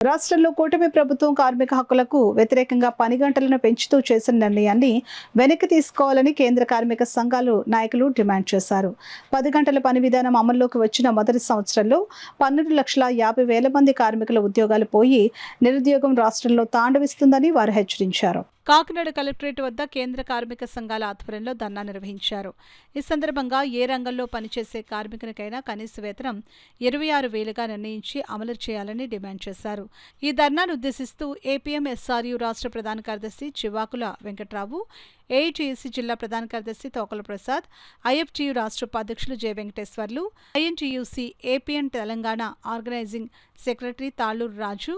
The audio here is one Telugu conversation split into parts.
రాష్ట్రంలో కూటమి ప్రభుత్వం కార్మిక హక్కులకు వ్యతిరేకంగా పని గంటలను పెంచుతూ చేసిన నిర్ణయాన్ని వెనక్కి తీసుకోవాలని కేంద్ర కార్మిక సంఘాలు నాయకులు డిమాండ్ చేశారు. 10 గంటల పని విధానం అమల్లోకి వచ్చిన మొదటి సంవత్సరంలో 12,50,000 మంది కార్మికుల ఉద్యోగాలు పోయి నిరుద్యోగం రాష్ట్రంలో తాండవిస్తుందని వారు హెచ్చరించారు. కాకినాడ కలెక్టరేట్ వద్ద కేంద్ర కార్మిక సంఘాల ఆధ్వర్యంలో ధర్నా నిర్వహించారు. ఈ సందర్భంగా ఏ రంగంలో పనిచేసే కార్మికునికైనా కనీస వేతనం 26,000గా నిర్ణయించి అమలు చేయాలని డిమాండ్ చేశారు. ఈ ధర్నాను ఉద్దేశిస్తూ ఏపీఎంఎస్ఆర్యు రాష్ట్ర ప్రధాన కార్యదర్శి చివాకుల వెంకట్రావు, ఏఐటీయూసీ జిల్లా ప్రధాన కార్యదర్శి తోకల ప్రసాద్, ఐఎఫ్టీయూ రాష్ట్ర ఉపాధ్యక్షులు J Venkateswarlu, INTUC AP and Telangana organising secretary Talluru Raju,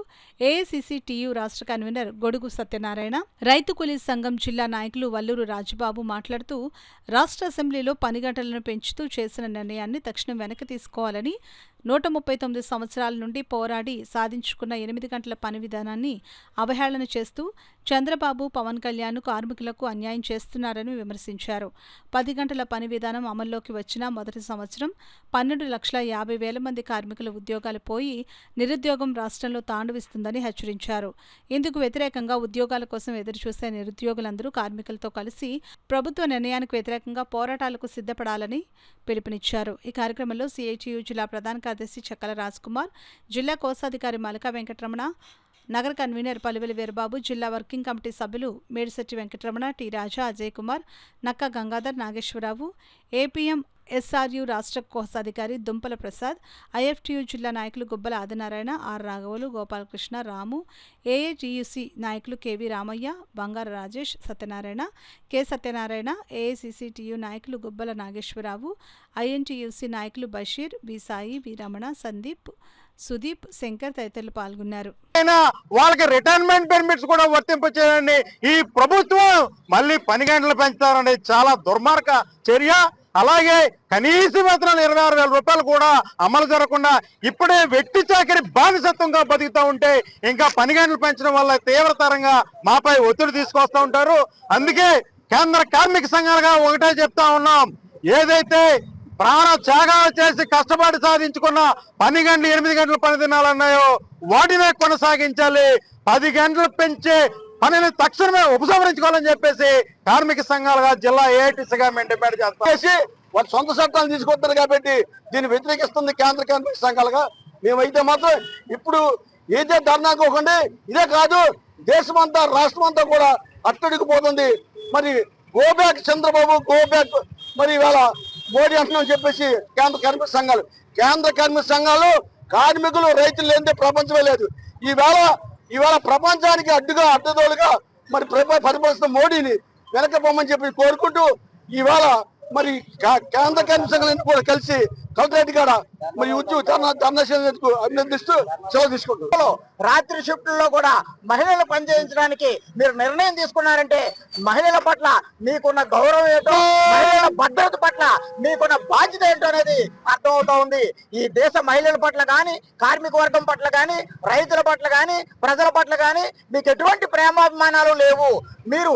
AICC TU రాష్ట్ర కన్వీనర్ గొడుగు సత్యనారాయణ, రైతు కూలీ సంఘం జిల్లా నాయకులు వల్లూరు రాజుబాబు మాట్లాడుతూ రాష్ట్ర అసెంబ్లీలో పని గంటలను పెంచుతూ చేసిన నిర్ణయాన్ని తక్షణం వెనక్కి తీసుకోవాలని, 139 సంవత్సరాల నుండి పోరాడి సాధించుకున్న 8 గంటల పని విధానాన్ని అవహేళన చేస్తూ చంద్రబాబు, పవన్ కళ్యాణ్ కార్మికులకు అన్యాయం చేస్తున్నారని విమర్శించారు. 10 గంటల పని విధానం అమల్లోకి వచ్చిన మొదటి సంవత్సరం 12,50,000 మంది కార్మికుల ఉద్యోగాలు పోయి నిరుద్యోగం రాష్ట్రంలో తాండవిస్తుందని హెచ్చరించారు. ఇందుకు వ్యతిరేకంగా ఉద్యోగాల కోసం ఎదురుచూసే నిరుద్యోగులందరూ కార్మికులతో కలిసి ప్రభుత్వ నిర్ణయానికి వ్యతిరేకంగా పోరాటాలకు సిద్ధపడాలని పిలుపునిచ్చారు. ఈ కార్యక్రమంలో సిఐటియు జిల్లా ప్రధాన కార్యదర్శి చక్కల రాజ్కుమార్, జిల్లా కోశాధికారి మలకా వెంకటరమణ, నగర కన్వీనర్ పలువెలి వీరబాబు, జిల్లా వర్కింగ్ కమిటీ సభ్యులు మేడిశెట్టి వెంకటరమణ, టి రాజా, అజయ్ కుమార్, నక్క గంగాధర్, నాగేశ్వరరావు, ఏపీఎం ఎస్ఆర్యు రాష్ట్ర కోశాధికారి దుంపల ప్రసాద్, ఐఎఫ్టీయూ జిల్లా నాయకులు గుబ్బల ఆదినారాయణ, ఆర్ రాఘవులు, గోపాలకృష్ణ, రాము, ఏఐటీయూసీ నాయకులు KV Ramaiah, Bangaru Rajesh, Satyanarayana, K Satyanarayana, AICC TU నాయకులు గుబ్బల నాగేశ్వరరావు, ఐఎన్టీయూసీ నాయకులు బషీర్, బి సాయి, వి రమణ, సందీప్, సుదీప్, శంకర్ తదితరులు పాల్గొన్నారు. వాళ్ళకి రిటైర్మెంట్ బెనిఫిట్స్ కూడా వర్తింపచేయాలని ఈ ప్రభుత్వం మళ్ళీ పని గంటలు పెంచుతారనేది చాలా దుర్మార్గ చర్య. అలాగే కనీస వేతనాలు 26,000 రూపాయలు కూడా అమలు జరగకుండా ఇప్పుడే వెట్టి చాకరీ బానిసత్వంగా బతుకుతూ ఉంటే ఇంకా పని గంటలు పెంచడం వల్ల తీవ్రతరంగా మాపై ఒత్తిడి తీసుకొస్తూ ఉంటారు. అందుకే కేంద్ర కార్మిక సంఘాలుగా ఒకటే చెప్తా ఉన్నాం, ఏదైతే ప్రాణ త్యాగాలు చేసి కష్టపడి సాధించుకున్న 10 గంటలు 8 గంటల పని దినాలు అన్నాయో వాటినే కొనసాగించాలి. 10 గంటలు పెంచే పనిని తక్షణమే ఉపసంహరించుకోవాలని చెప్పేసి కార్మిక సంఘాలుగా జిల్లా ఏఐటీసీగా మేము డిమాండ్ చేస్తాం. వాళ్ళు సొంత చట్టాలు తీసుకొస్తారు కాబట్టి దీన్ని వ్యతిరేకిస్తుంది కేంద్ర కార్మిక సంఘాలుగా. మేమైతే మాత్రం ఇప్పుడు ఏదే ధర్నాకోకండి, ఇదే కాదు దేశమంతా రాష్ట్రం కూడా అట్టడికి పోతుంది. మరి గోబ్యాక్ చంద్రబాబు, గోబ్యాక్ మరి ఇవాళ మోడీ అంటున్నామని చెప్పేసి కేంద్ర కార్మిక సంఘాలు కార్మికులు, రైతులు లేనిదే ప్రపంచమే లేదు. ఇవాళ ప్రపంచానికి అడ్డదోలుగా మరి పరిపాలిస్తున్న మోడీని వెనకపోమని చెప్పి కోరుకుంటూ ఇవాళ మరి కేంద్ర కార్మిక సంఘాలను కూడా కలిసి కలెక్టరేట్ కాడ మరి అభినందిస్తూ సెలవు తీసుకుంటాం. రాత్రి షిఫ్ట్లో కూడా మహిళలు పనిచేయించడానికి మీరు నిర్ణయం తీసుకున్నారంటే మహిళల పట్ల మీకున్న గౌరవం ఏంటో, మహిళల భద్రత పట్ల మీకున్న బాధ్యత ఏంటో అనేది అర్థమవుతా ఉంది. ఈ దేశ మహిళల పట్ల కానీ, కార్మిక వర్గం పట్ల కానీ, రైతుల పట్ల కానీ, ప్రజల పట్ల కానీ మీకు ఎటువంటి ప్రేమాభిమానాలు లేవు. మీరు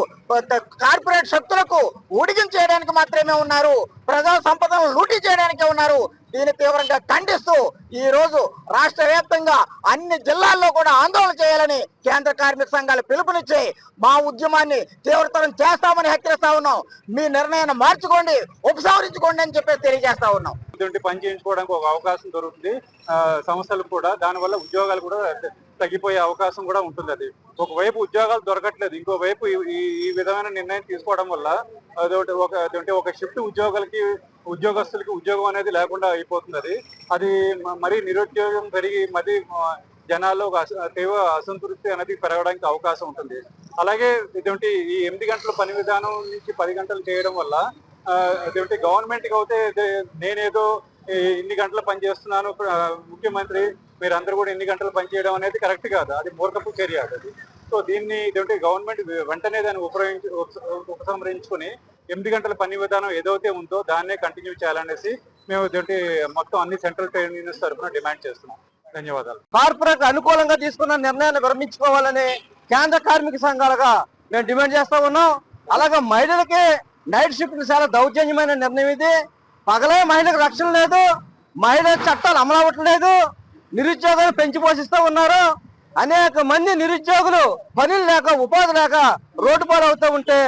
కార్పొరేట్ శక్తులకు ఊడిగించేయడానికి మాత్రమే ఉన్నారు, ప్రజా సంపదను లూటీ చేయడానికే ఉన్నారు. దీన్ని తీవ్రంగా ఖండిస్తూ ఈ రోజు రాష్ట్ర వ్యాప్తంగా అన్ని జిల్లాల్లో కూడా ఆందోళన చేయాలని కేంద్ర కార్మిక సంఘాలు పిలుపునిచ్చి మా ఉద్యమాన్ని తీవ్రతరం చేస్తామని హెచ్చరిస్తా ఉన్నాం. మీ నిర్ణయాన్ని మార్చుకోండి, ఉపసంహరించుకోండి అని చెప్పి తెలియజేస్తా ఉన్నాం. పని చేయించుకోవడానికి ఒక అవకాశం దొరుకుతుంది సంస్థలకు కూడా, దానివల్ల ఉద్యోగాలు కూడా తగ్గిపోయే అవకాశం కూడా ఉంటుంది. అది ఒకవైపు ఉద్యోగాలు దొరకట్లేదు, ఇంకోవైపు ఈ విధమైన నిర్ణయం తీసుకోవడం వల్ల అదొకటి ఒక షిఫ్ట్ ఉద్యోగస్తులకి ఉద్యోగం అనేది లేకుండా అయిపోతుంది. అది మరీ నిరుద్యోగం పెరిగి మరీ జనాల్లో ఒక తీవ్ర అసంతృప్తి అనేది పెరగడానికి అవకాశం ఉంటుంది. అలాగే ఇటువంటి ఈ 8 గంటల పని విధానం నుంచి 10 గంటలు చేయడం వల్ల ఇటువంటి గవర్నమెంట్కి అయితే నేనేదో ఇన్ని గంటలు పని చేస్తున్నాను, ముఖ్యమంత్రి మీరందరూ కూడా ఇన్ని గంటలు పని చేయడం అనేది కరెక్ట్ కాదు, అది మూర్ఖపు చర్య అది. సో దీన్ని ఇటువంటి గవర్నమెంట్ వెంటనే దాన్ని ఉపసంహరించుకుని 8 గంటల పని విధానం ఏదైతే ఉందో దాన్నే కంటిన్యూ చేయాలనేసి మేము ఇటువంటి మొత్తం అన్ని సెంట్రల్ ట్రేడ్ యూనియన్స్ తరఫున డిమాండ్ చేస్తున్నాం. ధన్యవాదాలు. కార్పొరేట్ అనుకూలంగా తీసుకున్న నిర్ణయాన్ని విరమించుకోవాలని కేంద్ర కార్మిక సంఘాలుగా మేము డిమాండ్ చేస్తా ఉన్నాం. అలాగే మహిళలకి నైట్ షిఫ్ట్ చాలా దౌర్జన్యమైన నిర్ణయం ఇది. పగలే మహిళలకు రక్షణ లేదు, మహిళల చట్టాలు అమలు అవ్వట్లేదు, నిరుద్యోగాలు పెంచి పోషిస్తూ ఉన్నారు. అనేక మంది నిరుద్యోగులు పనులు లేక ఉపాధి లేక రోడ్డు పాలవుతూ ఉంటే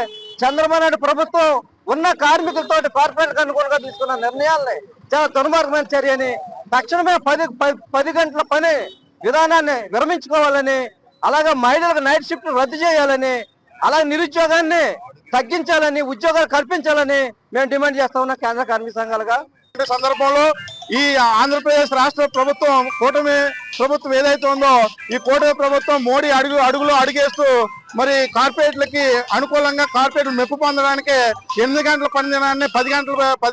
చంద్రబాబు నాయుడు ప్రభుత్వం ఉన్న కార్మికులతో కార్పొరేట్ అనుకూలంగా తీసుకున్న నిర్ణయాల్ని చాలా దుర్మార్గమైన చర్యని తక్షణమే 10 గంటల పని విధానాన్ని విరమించుకోవాలని, అలాగే మహిళలకు నైట్ షిఫ్ట్ రద్దు చేయాలని, అలాగే నిరుద్యోగాన్ని తగ్గించాలని, ఉద్యోగాలు కల్పించాలని మేము డిమాండ్ చేస్తా ఉన్నాం కేంద్ర కార్మిక సంఘాలుగా. ఈ సందర్భంలో ఈ ఆంధ్రప్రదేశ్ రాష్ట్ర ప్రభుత్వం, కూటమి ప్రభుత్వం ఏదైతే ఉందో, ఈ కూటమి ప్రభుత్వం మోడీ అడుగులో అడుగేస్తూ మరి కార్పొరేట్లకి అనుకూలంగా కార్పొరేట్లు మెప్పు పొందడానికి 8 గంటల పని దినాన్ని 10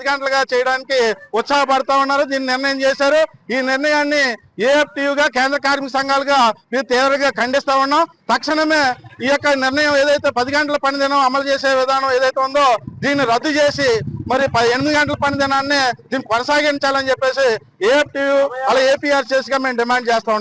గంటలుగా చేయడానికి ఉత్సాహపడతా ఉన్నారు. దీన్ని నిర్ణయం చేశారు. ఈ నిర్ణయాన్ని ఏఎఫ్టీయుగా కేంద్ర కార్మిక సంఘాలుగా మేము తీవ్రంగా ఖండిస్తా ఉన్నాం. తక్షణమే ఈ యొక్క నిర్ణయం ఏదైతే 10 గంటల పని దినం అమలు చేసే విధానం ఏదైతే ఉందో దీన్ని రద్దు చేసి మరి 8 గంటల పని దినాన్ని దీన్ని కొనసాగించాలని చెప్పేసి ఏఎఫ్టీయు అలా ఏపీఆర్సీఎస్ గా మేము డిమాండ్ చేస్తా ఉన్నాం.